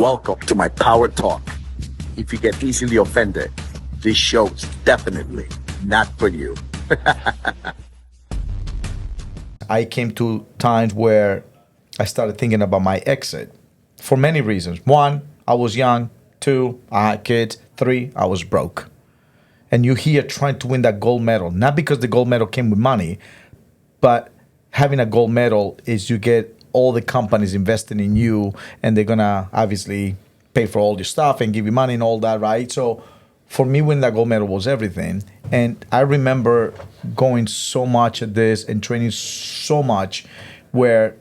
Welcome to my Power Talk. If you get easily offended, this show is definitely not for you. I came to times where I started thinking about my exit for many reasons. One, I was young. Two, I had kids. Three, I was broke. And you here trying to win that gold medal, not because the gold medal came with money, but having a gold medal is you get all the companies investing in you and they're gonna obviously pay for all your stuff and give you money and all that, right? So for me, winning that gold medal was everything. And I remember going so much at this and training so much where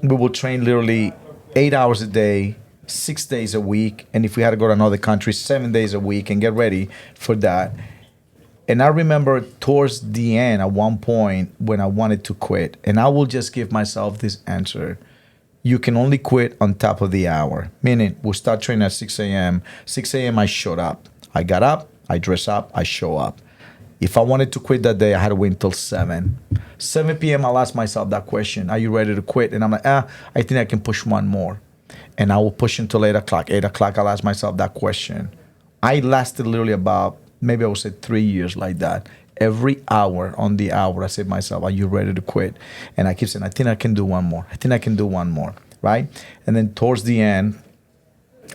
we would train literally 8 hours a day, 6 days a week. And if we had to go to another country, 7 days a week and get ready for that. And I remember towards the end, at one point, when I wanted to quit, and I will just give myself this answer. You can only quit on top of the hour, meaning we'll start training at 6 a.m. 6 a.m. I showed up. I got up, I dress up, I show up. If I wanted to quit that day, I had to wait until 7. 7 p.m., I'll ask myself that question, are you ready to quit? And I'm like, I think I can push one more. And I will push until 8 o'clock. 8 o'clock, I'll ask myself that question. I lasted literally about, maybe I would say 3 years like that. Every hour on the hour, I say to myself, are you ready to quit? And I keep saying, I think I can do one more. I think I can do one more, right? And then towards the end,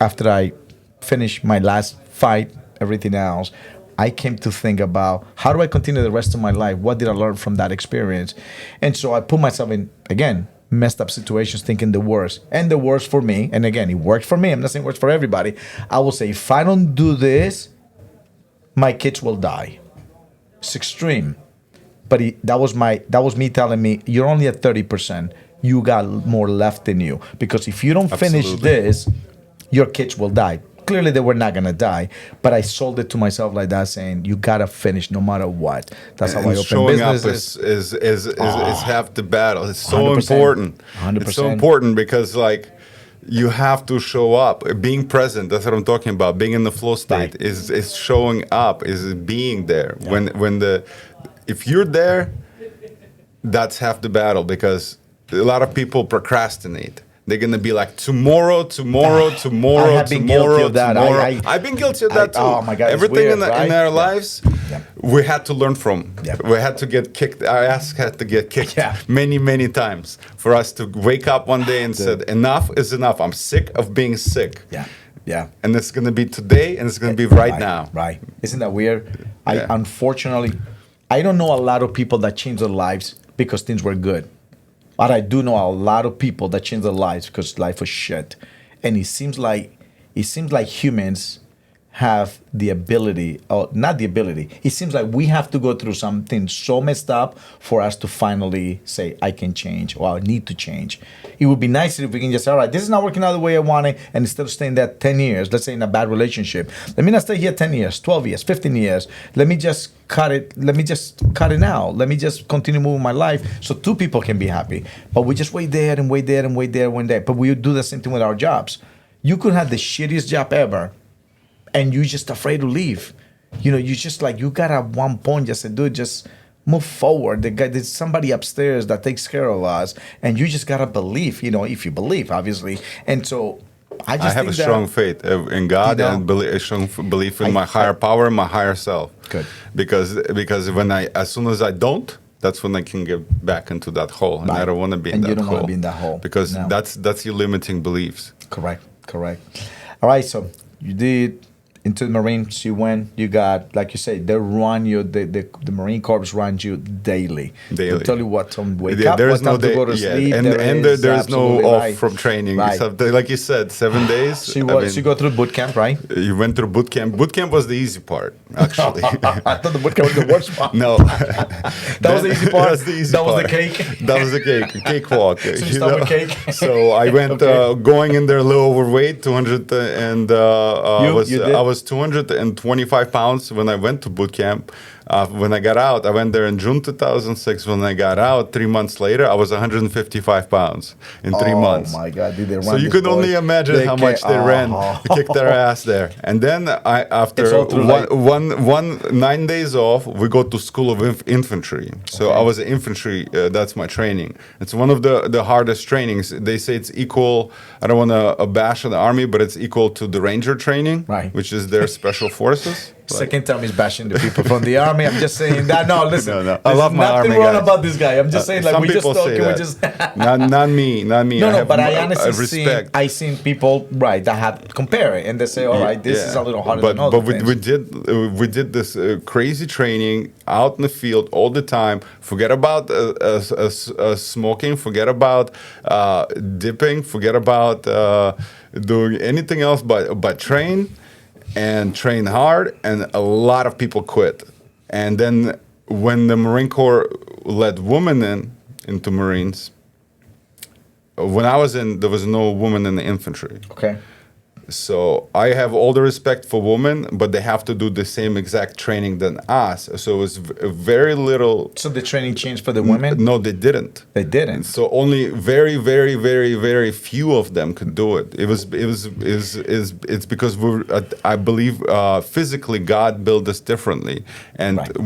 after I finished my last fight, everything else, I came to think about how do I continue the rest of my life? What did I learn from that experience? And so I put myself in, again, messed up situations, thinking the worst. And the worst for me, and again, it worked for me. I'm not saying it works for everybody. I will say, if I don't do this, my kids will die. It's extreme. But that was me telling me, you're only at 30%. You got more left in you. Because if you don't finish this, your kids will die. Clearly, they were not going to die. But I sold it to myself like that, saying, you got to finish no matter what. That's how I open showing businesses. up is half the battle. It's so 100%, important. 100%. It's so important because, like, you have to show up. Being present, that's what I'm talking about. Being in the flow state Right. is showing up, is being there. Yeah. If you're there, that's half the battle because a lot of people procrastinate. They're gonna be like tomorrow. I have been guilty of that. I've been guilty of that too. Oh my God, it's everything weird, in our lives, Yeah. we had to learn from. Yeah. We had to get kicked. Our ass had to get kicked Yeah. many times for us to wake up one day and said, "Enough is enough. I'm sick of being sick." Yeah. And it's gonna be today, and it's gonna be right now. Right. Isn't that weird? Yeah. Unfortunately, I don't know a lot of people that change their lives because things were good. But I do know a lot of people that change their lives because life was shit. And it seems like humans have the ability, or not the ability, it seems like we have to go through something so messed up for us to finally say, I can change or I need to change. It would be nice if we can just say, all right, this is not working out the way I want it, and instead of staying there 10 years, let's say in a bad relationship, let me not stay here 10 years, 12 years, 15 years. Let me just cut it now. Let me just continue moving my life so two people can be happy. But we just wait there and wait there and wait there and wait there. But we do the same thing with our jobs. You could have the shittiest job ever, and you're just afraid to leave. You just like, you got at one point just say, dude, just move forward. There's somebody upstairs that takes care of us, and you just gotta believe, if you believe, obviously. And so I have a strong faith in God and a strong belief in my higher power and my higher self. Good. Because as soon as I don't, that's when I can get back into that hole, and I don't want to be in that hole. And you don't want to be in that hole because no. that's your limiting beliefs. Correct. All right, so you did into the Marines, you went, you got, like you say, they run you, the Marine Corps runs you daily. They'll tell you what time to wake up, what time to go to sleep. And there's no off right. from training. Right. So, like you said, 7 days. So you go through boot camp, right? You went through boot camp. Boot camp was the easy part, actually. I thought the boot camp was the worst part. No. That was the easy part? That was the cake? That was the cake. Cakewalk. So you start with cake? So I went going in there a little overweight, 200, and I was was 225 pounds when I went to boot camp. When I got out, I went there in June 2006. When I got out, 3 months later, I was 155 pounds in 3 months. Oh my God, did they run? So you this can boy? only imagine how much they ran, kicked their ass there. And then after all through, like- 9 days off, we go to School of Infantry. So Okay. I was an infantry. That's my training. It's one of the hardest trainings. They say it's equal. I don't want to bash on the army, but it's equal to the Ranger training, Right. which is their special forces. Second time he's bashing the people from the army. I'm just saying that. No, listen. No. I There's love my nothing army wrong guys. about this guy. I'm just saying, like, Some we just people talk say and we that. just. not me. No, have but I m- honestly seen, respect. I seen people right that have compare it and they say, all right, this is a little harder but, than other But things. we did this crazy training out in the field all the time. Forget about smoking. Forget about dipping. Forget about doing anything else but train and train hard. And a lot of people quit. And then when the Marine Corps let women into Marines, when I was in, there was no woman in the infantry. Okay. So I have all the respect for women, but they have to do the same exact training than us. So it was very little. So the training changed for the women? No, they didn't. They didn't. So only very, very, very, very few of them could do it. It's because I believe physically God built us differently, and Right.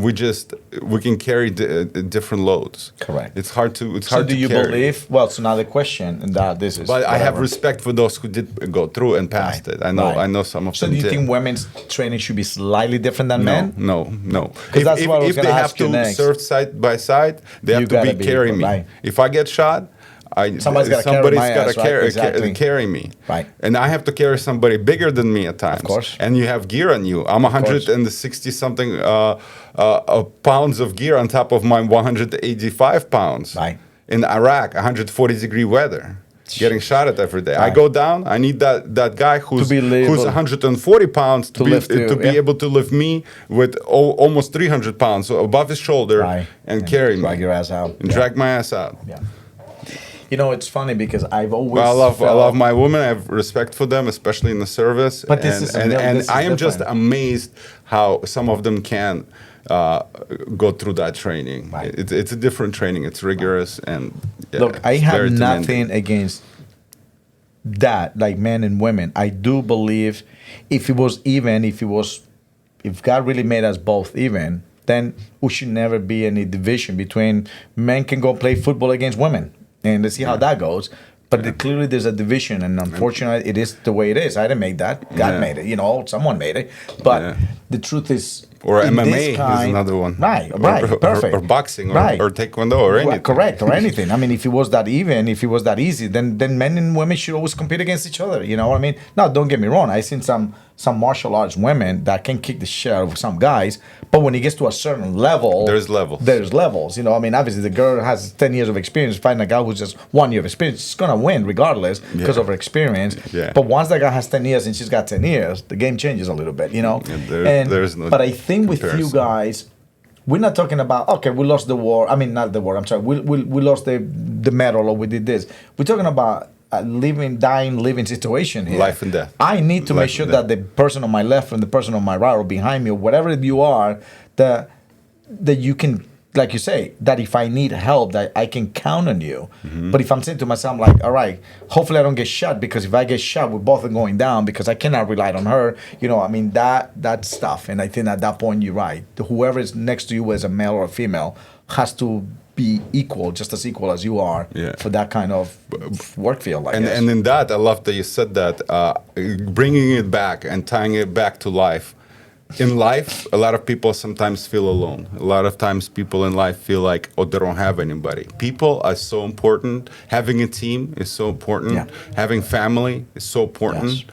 we can carry different loads. Correct. It's hard to. So do you carry. believe? Well, it's another question, and that this is. But I have whatever. respect for those who did go through and passed it. I know some of So them do you did. think women's training should be slightly different than men? No. Because that's what I was If they gonna have ask you to next. serve side by side, they You have to gotta be be carry me. right. If I get shot, Somebody's gotta carry my gotta ass, right? Exactly. carry me. Right. And I have to carry somebody bigger than me at times. Of course. And you have gear on you. I'm 160 something pounds of gear on top of my 185 pounds. Right. In Iraq, 140-degree weather. Getting shot at every day. I Right. go down. I need that guy who's be able- 140 pounds to lift you, be able to lift me with almost 300 pounds, so above his shoulder, Right. and carry me, Drag your ass out. and drag my ass out. Yeah. You know, it's funny because I've always. But I felt, love my women. I have respect for them, especially in the service. But this is- and this is I am just different. amazed how some of them can go through that training. Right. It's a different training. It's rigorous and yeah, Look, I it's have very demanding. nothing against that, like men and women. I do believe if God really made us both even, then we should never be any division between men can go play football against women. And let's see how that goes. But clearly there's a division, and unfortunately it is the way it is. I didn't make that. God made it, someone made it. But the truth is, Or in MMA this kind- is another one. Right, Or- right, or, perfect. Or boxing, or, Right. or taekwondo, or anything. Correct, or anything. I mean, if it was that even, if it was that easy, then men and women should always compete against each other. You know what I mean? Now, don't get me wrong. I've seen some martial arts women that can kick the shit out of some guys, but when it gets to a certain level, There's levels. There's levels. You know, I mean, obviously the girl has 10 years of experience. Fighting a guy who's just 1 year of experience, she's gonna win regardless because of her experience. Yeah. But once that guy has 10 years and she's got 10 years, the game changes a little bit. You know. Yeah, there's no But I think with you comparison. guys, we're not talking about okay, we lost the war. I mean, not the war. I'm sorry. We lost the medal or we did this. We're talking about a living situation here. Life and death. I need to Life make sure and that the person on my left and the person on my right or behind me or whatever you are, that you can, like you say, that if I need help, that I can count on you. Mm-hmm. But if I'm saying to myself, I'm like, all right, hopefully I don't get shot, because if I get shot, we're both going down because I cannot rely on her. You know, I mean, that stuff. And I think at that point, you're right. Whoever is next to you as a male or a female has to be equal, just as equal as you are for that kind of work field, I guess. And in that, I love that you said that, bringing it back and tying it back to life. In life, a lot of people sometimes feel alone. A lot of times people in life feel like, oh, they don't have anybody. People are so important. Having a team is so important. Yeah. Having family is so important. Yes.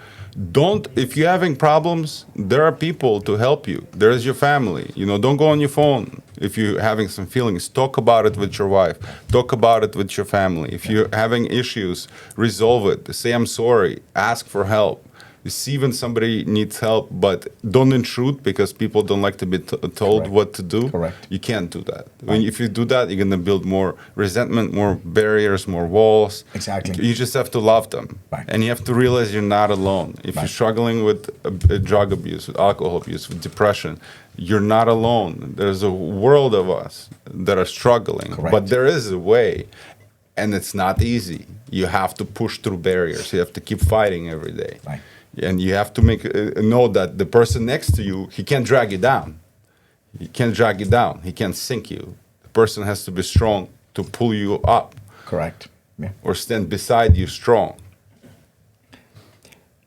If you're having problems, there are people to help you. There is your family. Don't go on your phone. If you're having some feelings, talk about it with your wife. Talk about it with your family. If you're having issues, resolve it. Say, I'm sorry. Ask for help. You see when somebody needs help, but don't intrude because people don't like to be told Correct. what to do. Correct. You can't do that. If you do that, you're going to build more resentment, more barriers, more walls. Exactly. You just have to love them. Right. And you have to realize you're not alone. If you're Right. struggling with drug abuse, with alcohol abuse, with depression, you're not alone. There's a world of us that are struggling. Correct. But there is a way. And it's not easy. You have to push through barriers. You have to keep fighting every day. Right. And you have to know that the person next to you, he can't drag you down. He can't drag you down. He can't sink you. The person has to be strong to pull you up Correct. Yeah. or stand beside you strong.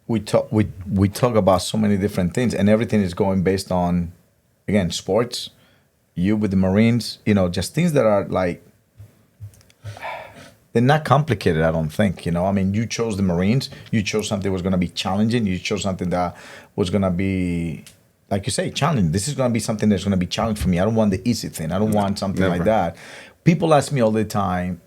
We talk about so many different things, and everything is going based on, again, sports. You with the Marines, just things that are like, they're not complicated. I don't think. I mean, you chose the Marines. You chose something that was going to be challenging. You chose something that was going to be, like you say, challenging. This is going to be something that's going to be challenging for me. I don't want the easy thing. I don't want something Never. like that. People ask me all the time,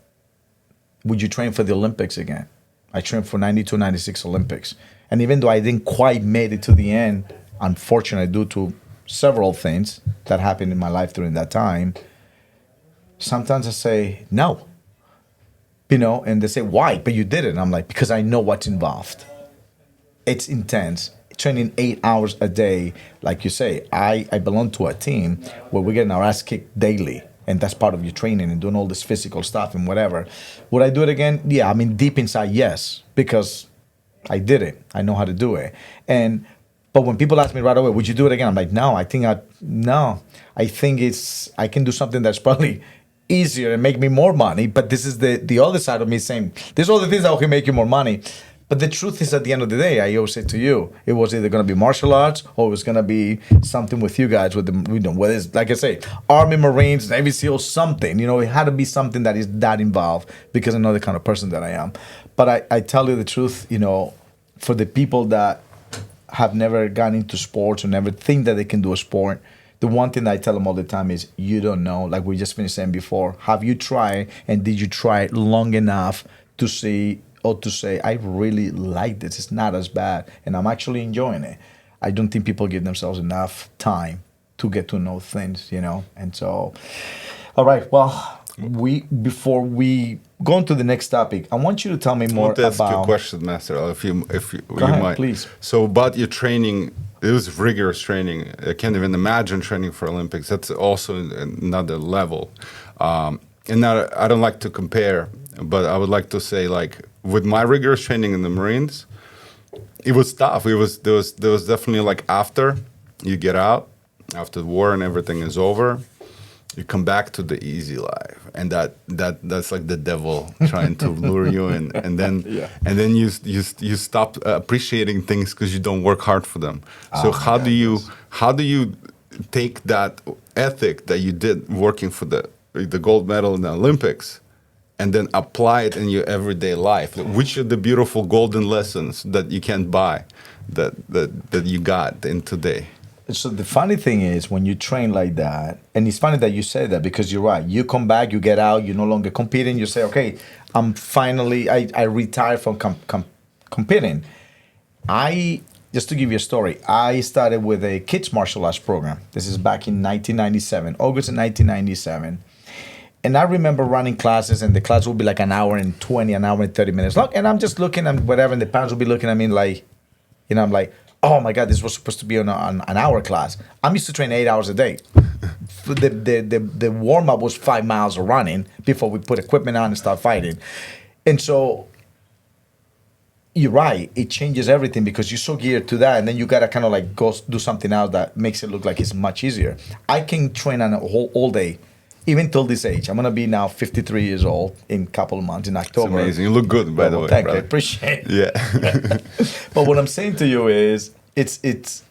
would you train for the Olympics again? I trained for 92, 96 Olympics. And even though I didn't quite made it to the end, unfortunately, due to several things that happened in my life during that time, sometimes I say, no. And they say, why? But you did it. And I'm like, because I know what's involved. It's intense. Training 8 hours a day. Like you say, I belong to a team where we're getting our ass kicked daily. And that's part of your training and doing all this physical stuff and whatever. Would I do it again? Yeah, I mean, deep inside, yes. Because I did it. I know how to do it. But when people ask me right away, would you do it again? I'm like, no, I think I can do something that's probably easier and make me more money. But this is the other side of me saying, there's all the things that can make you more money. But the truth is, at the end of the day, I always say to you, it was either going to be martial arts or it was going to be something with you guys, with whether it's, like I say, Army, Marines, Navy SEALs, something. It had to be something that is that involved because I know the kind of person that I am. But I tell you the truth, for the people that have never gone into sports or never think that they can do a sport, the one thing that I tell them all the time is, you don't know. Like we just finished saying before, have you tried and did you try long enough to see or to say, I really like this. It's not as bad and I'm actually enjoying it. I don't think people give themselves enough time to get to know things, And so, all right, well, before we go on to the next topic, I want you to tell me more I want to ask you a about. question, Master, if you Go ahead, might. please. So about your training, it was rigorous training. I can't even imagine training for Olympics. That's also another level. And now I don't like to compare, but I would like to say, like, with my rigorous training in the Marines, it was tough. There was definitely, like, after you get out, after the war and everything is over, you come back to the easy life, and that's like the devil trying to lure you in, and then you stop appreciating things because you don't work hard for them. So how do you take that ethic that you did working for the gold medal in the Olympics, and then apply it in your everyday life? Which are the beautiful golden lessons that you can't buy, that you got in today? So the funny thing is, when you train like that, and it's funny that you say that because you're right. You come back, you get out, you're no longer competing. You say, okay, I retire from competing. Just to give you a story, I started with a kids martial arts program. This is back in 1997, August of 1997. And I remember running classes, and the class would be like an hour and 20, an hour and 30 minutes long. And I'm just looking at whatever, and the parents would be looking at me like, I'm like, oh my God, this was supposed to be an hour class. I'm used to train 8 hours a day. The warm up was 5 miles of running before we put equipment on and start fighting. And so you're right, it changes everything because you're so geared to that, and then you gotta kind of like go do something else that makes it look like it's much easier. I can train on all day, even till this age. I'm gonna be now 53 years old in a couple of months in October. It's amazing. You look good, by the way. Thank you. I brother. appreciate it. Yeah. But what I'm saying to you is, it's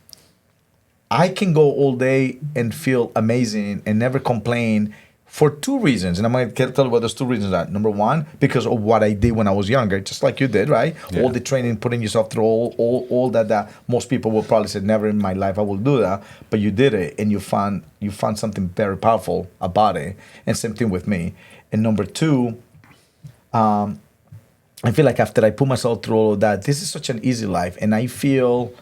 I can go all day and feel amazing and never complain for two reasons. And I'm going to tell you what those two reasons are. Number one, because of what I did when I was younger, just like you did, right? Yeah. All the training, putting yourself through all that most people will probably say, never in my life I will do that. But you did it, and you found something very powerful about it. And same thing with me. And number two, I feel like after I put myself through all of that, this is such an easy life, and I feel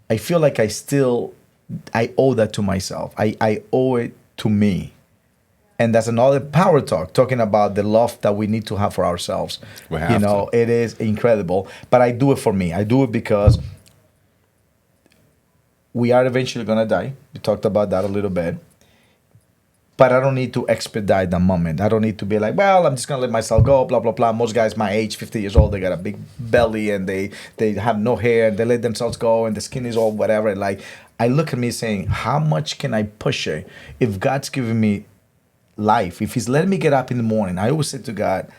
like I owe that to myself. I owe it to me. And that's another power talk, talking about the love that we need to have for ourselves. We have to. It is incredible. But I do it for me. I do it because we are eventually gonna die. We talked about that a little bit. But I don't need to expedite the moment. I don't need to be like, well, I'm just gonna let myself go, blah blah blah. Most guys my age, 50 years old, they got a big belly and they have no hair and they let themselves go and the skin is all whatever. Like I look at me saying, how much can I push it? If God's giving me life, if He's letting me get up in the morning, I always say to God,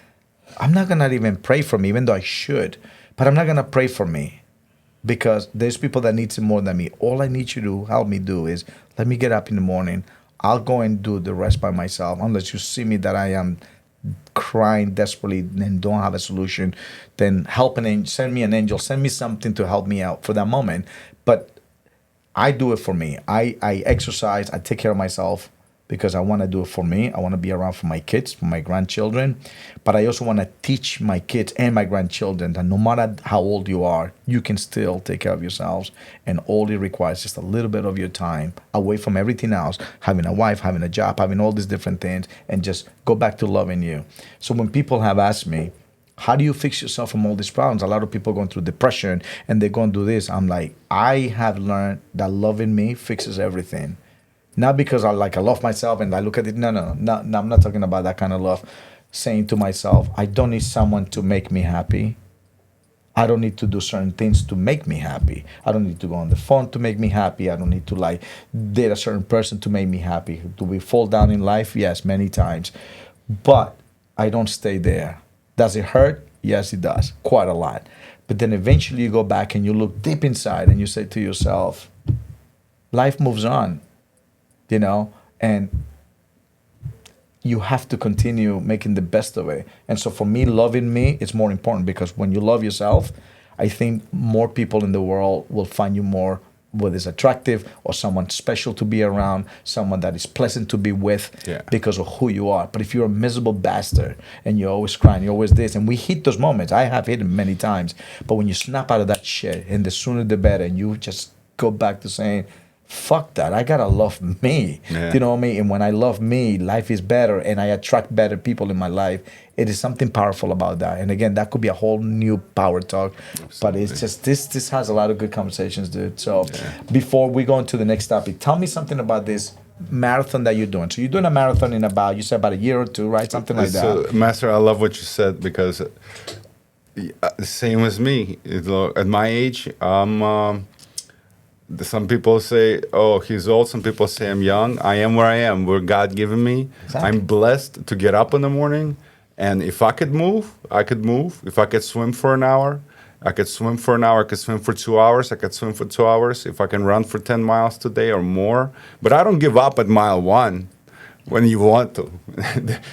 I'm not gonna even pray for me, even though I should, but I'm not gonna pray for me because there's people that need it more than me. All I need you to help me do is let me get up in the morning. I'll go and do the rest by myself unless you see me that I am crying desperately and don't have a solution. Then help an angel, send me an angel, send me something to help me out for that moment. But I do it for me. I exercise, I take care of myself because I want to do it for me. I want to be around for my kids, for my grandchildren. But I also want to teach my kids and my grandchildren that no matter how old you are, you can still take care of yourselves. And all it requires is just a little bit of your time away from everything else, having a wife, having a job, having all these different things, and just go back to loving you. So when people have asked me, how do you fix yourself from all these problems? A lot of people going through depression and they're going to do this. I'm like, I have learned that loving me fixes everything. Not because I love myself and I look at it. No, I'm not talking about that kind of love. Saying to myself, I don't need someone to make me happy. I don't need to do certain things to make me happy. I don't need to go on the phone to make me happy. I don't need to date a certain person to make me happy. Do we fall down in life? Yes, many times. But I don't stay there. Does it hurt? Yes, it does. Quite a lot. But then eventually you go back and you look deep inside and you say to yourself, life moves on. And you have to continue making the best of it. And so for me, loving me is more important because when you love yourself, I think more people in the world will find you more, whether it's attractive or someone special to be around, someone that is pleasant to be with because of who you are. But if you're a miserable bastard and you're always crying, you're always this, and we hit those moments. I have hit them many times. But when you snap out of that shit, and the sooner the better, and you just go back to saying, fuck that. I gotta love me. Yeah. You know what I mean? And when I love me, life is better and I attract better people in my life. It is something powerful about that. And again, that could be a whole new power talk. Absolutely. But it's just this has a lot of good conversations, dude. So before we go into the next topic, tell me something about this marathon that you're doing. So you're doing a marathon in you said about a year or two, right? Something like that. So, Master, I love what you said because same as me. At my age, some people say, oh, he's old. Some people say I'm young. I am where I am, where God given me. Exactly. I'm blessed to get up in the morning. And if I could move, I could move. If I could swim for an hour, I could swim for an hour. I could swim for 2 hours. I could swim for 2 hours. If I can run for 10 miles today or more. But I don't give up at mile 1. When you want to.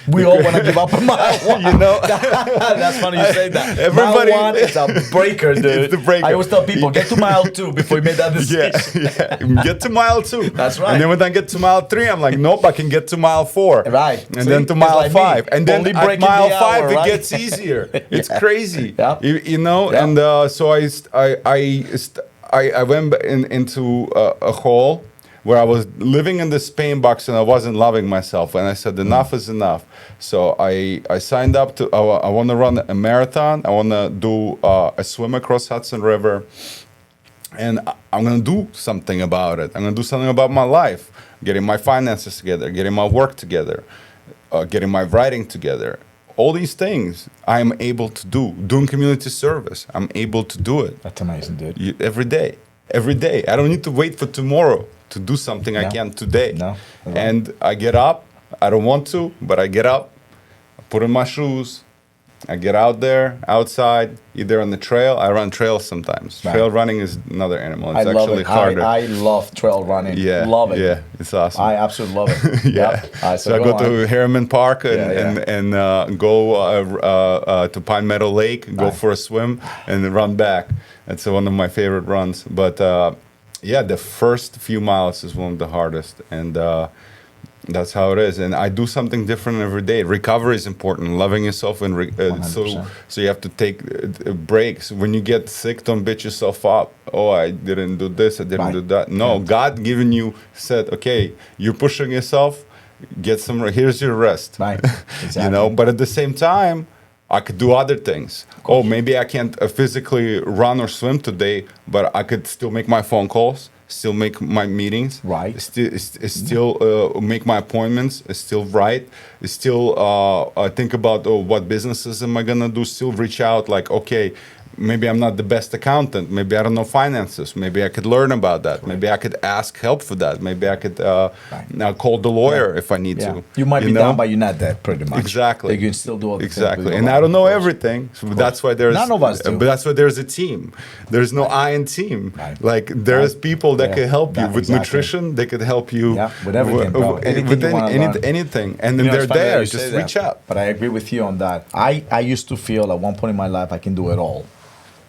We all want to give up a mile 1. That's funny you say that. Everybody, mile 1 is a breaker, dude. It's the breaker. I always tell people, get to mile 2 before you make that decision. Yeah. Get to mile 2. That's right. And then when I get to mile 3, I'm like, nope, I can get to mile 4. Right. And then to mile 5. And then at mile 5, it gets easier. It's crazy. Yep. You know? Yep. And so I went into a hole where I was living in this pain box and I wasn't loving myself. And I said, enough is enough. So I signed up to, I want to run a marathon. I want to do a swim across Hudson River. And I'm going to do something about it. I'm going to do something about my life, getting my finances together, getting my work together, getting my writing together. All these things I'm able to do. Doing community service, I'm able to do it. That's amazing, dude. Every day. Every day. I don't need to wait for tomorrow to do something I can today. No. And I get up. I don't want to, but I get up. I put on my shoes. I get out there, outside, either on the trail. I run trails sometimes. Right. Trail running is another animal. It's actually harder. I love trail running. Yeah. Love it. Yeah, it's awesome. I absolutely love it. Yeah. Yep. So I go to Harriman Park and go to Pine Meadow Lake, go for a swim, and then run back. That's one of my favorite runs. But the first few miles is one of the hardest. And That's how it is, and I do something different every day. Recovery is important. Loving yourself, and so you have to take breaks. When you get sick, don't beat yourself up. Oh, I didn't do this. I didn't do that. No, God given you said, okay, you're pushing yourself. Get some. Here's your rest. Right. Exactly. You know, but at the same time, I could do other things. Oh, maybe I can't physically run or swim today, but I could still make my phone calls, still make my meetings, Right. Still make my appointments, still write, still think about what businesses am I gonna do, still reach out like, okay, maybe I'm not the best accountant, maybe I don't know finances, maybe I could learn about that, maybe I could ask help for that, maybe I could now call the lawyer if I need to. You might be down, but you're not dead, pretty much. Exactly. You can still do all the exactly. things. And I don't know everything, so that's why there's none of us do. But that's why there's a team. There's no I in team. Right. Like there's people that can help you with exactly. nutrition. They could help you with everything, bro. Anything with you wanna learn. anything, and then You know, they're it's funny that there. you say Just that, reach out. But I agree with you on that. I used to feel at one point in my life I can do it all.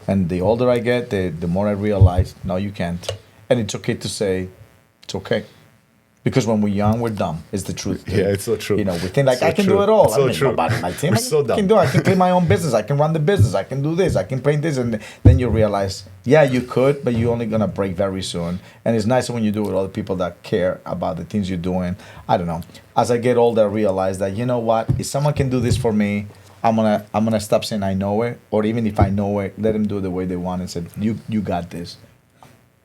And the older I get, the more I realize, no, you can't. And it's okay to say, it's okay. Because when we're young, we're dumb. It's the truth. Dude. Yeah, it's so true. You know, we think like, So I can true. do it all. It's so I mean, true. nobody, my team, We're so I can dumb. do it. I can clean my own business. I can run the business. I can do this. I can paint this. And then you realize, yeah, you could, but you're only going to break very soon. And it's nicer when you do it with other people that care about the things you're doing. I don't know. As I get older, I realize that, you know what? If someone can do this for me, I'm gonna stop saying I know it, or even if I know it, let them do it the way they want and say, you got this.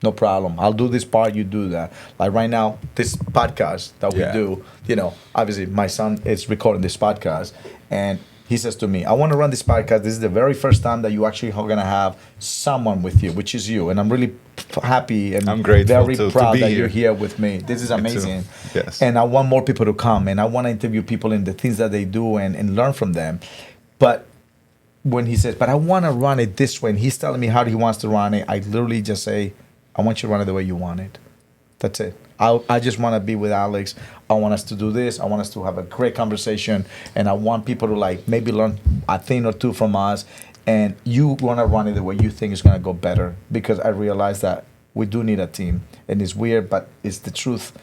No problem. I'll do this part, you do that. Like right now, this podcast that we do, you know, obviously my son is recording this podcast and he says to me, I want to run this podcast. This is the very first time that you actually are going to have someone with you, which is you. And I'm really happy and I'm grateful very to proud be that here. you're here with me. This is Me too. amazing. Yes. And I want more people to come and I want to interview people in the things that they do and learn from them. But when he says, but I want to run it this way, and he's telling me how he wants to run it, I literally just say, I want you to run it the way you want it. That's it. I just want to be with Alex. I want us to do this. I want us to have a great conversation. And I want people to like maybe learn a thing or two from us. And you want to run it the way you think is going to go better. Because I realize that we do need a team. And it's weird, but it's the truth.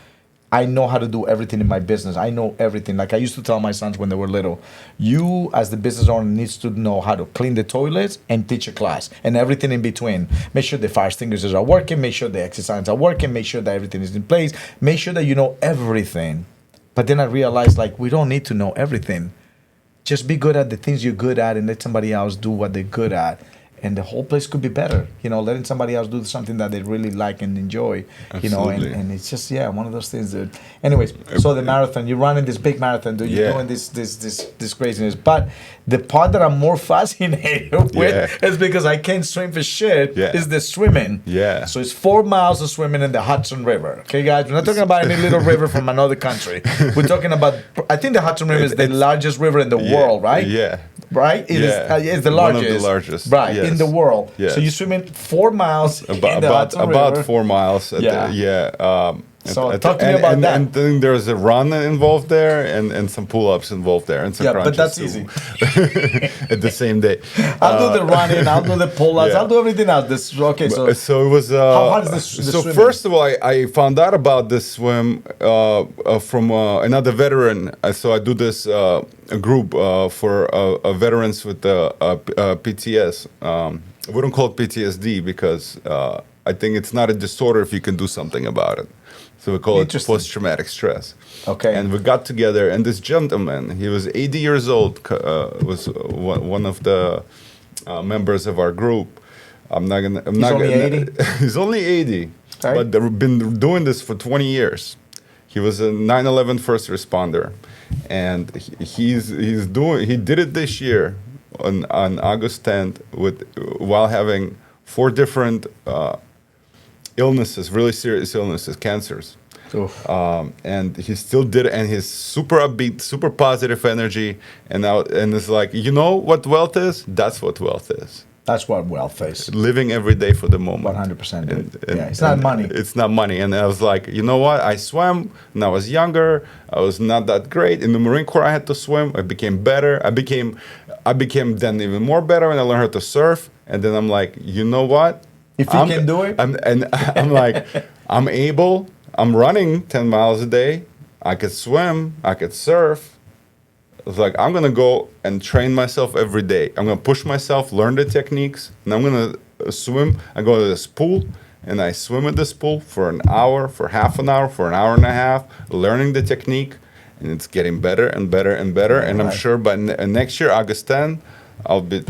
I know how to do everything in my business. I know everything. Like I used to tell my sons when they were little, you as the business owner needs to know how to clean the toilets and teach a class and everything in between. Make sure the fire extinguishers are working. Make sure the exercises are working. Make sure that everything is in place. Make sure that you know everything. But then I realized like we don't need to know everything. Just be good at the things you're good at and let somebody else do what they're good at. And the whole place could be better, you know, letting somebody else do something that they really like and enjoy, you know, and it's just, one of those things, dude. Anyways, so the marathon, you're running this big marathon, dude, you're doing this craziness. But the part that I'm more fascinated with is because I can't swim for shit, is the swimming. Yeah. So it's 4 miles of swimming in the Hudson River. Okay, guys, we're not talking about any little river from another country. We're talking about, I think the Hudson River is the largest river in the world, right? Yeah. Right? It's the largest. One of the largest. Right, yes. in the world. Yes. So you swim in 4 miles in the Hudson River. About 4 miles. So talk to me about that. And then there's a run involved there and some pull-ups involved there and some crunches. But that's too. easy. At the same day. I'll do the running, I'll do the pull-ups, I'll do everything else. So it was... how hard is the so swimming? first of all, I found out about this swim from another veteran. So I do this a group for veterans with PTS. We don't call it PTSD because I think it's not a disorder if you can do something about it. So we call it post-traumatic stress. Okay. And we got together, and this gentleman, he was 80 years old, was one of the members of our group. He's only 80? He's only 80, but they've been doing this for 20 years. He was a 9/11 first responder, and he did it this year on August 10th while having 4 different illnesses, really serious illnesses, cancers. And he still did it, and he's super upbeat, super positive energy, and it's like, you know what wealth is? That's what wealth is. That's what wealth is. Living every day for the moment. 100%. It's not money. It's not money. And I was like, you know what? I swam when I was younger. I was not that great. In the Marine Corps, I had to swim. I became better. I became then even more better, and I learned how to surf. And then I'm like, you know what? If you can do it. I'm like, I'm able. I'm running 10 miles a day. I could swim, I could surf. It's like I'm gonna go and train myself every day. I'm gonna push myself, learn the techniques, and I'm gonna swim. I go to this pool and I swim at this pool for an hour, for half an hour, for an hour and a half, learning the technique, and it's getting better and better and better. And I'm sure by next year, August 10, I'll be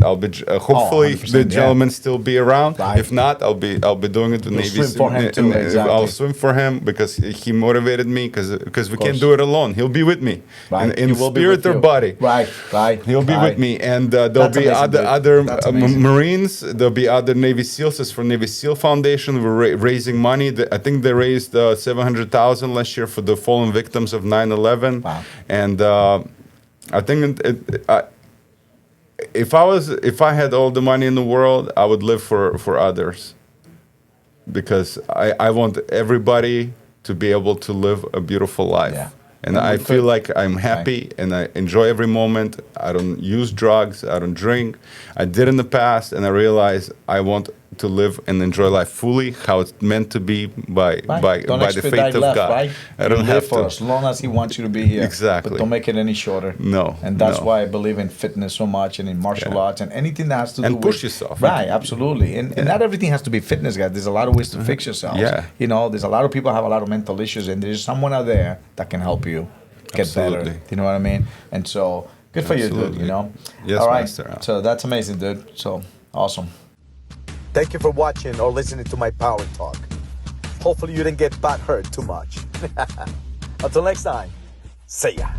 hopefully the gentleman still be around. Right. If not, I'll be doing it with You'll Navy. swim for him too, exactly. I'll swim for him because he motivated me because we can't do it alone. He'll be with me in spirit or body. Right. He'll be with me, and there'll be other Marines. There'll be other Navy SEALs. It's for Navy SEAL Foundation. We're raising money. I think they raised $700,000 last year for the fallen victims of 9/11. Wow. And I think if I had all the money in the world, I would live for others, because I want everybody to be able to live a beautiful life. Yeah. And I feel like I'm happy and I enjoy every moment. I don't use drugs. I don't drink. I did in the past, and I realize I want to live and enjoy life fully, how it's meant to be by the faith of God. Right? I don't have for to. as long as He wants you to be here. Exactly. But don't make it any shorter. No. And that's no. why I believe in fitness so much, and in martial arts, and anything that has to do with push yourself. Right, absolutely. And not everything has to be fitness, guys. There's a lot of ways to fix yourself. Yeah. You know, there's a lot of people have a lot of mental issues, and there's someone out there that can help you get Absolutely. better. You know what I mean? And so good for you, dude. You know. Yes, all right. Master. So that's amazing, dude. So awesome. Thank you for watching or listening to my power talk. Hopefully you didn't get butt hurt too much. Until next time, see ya.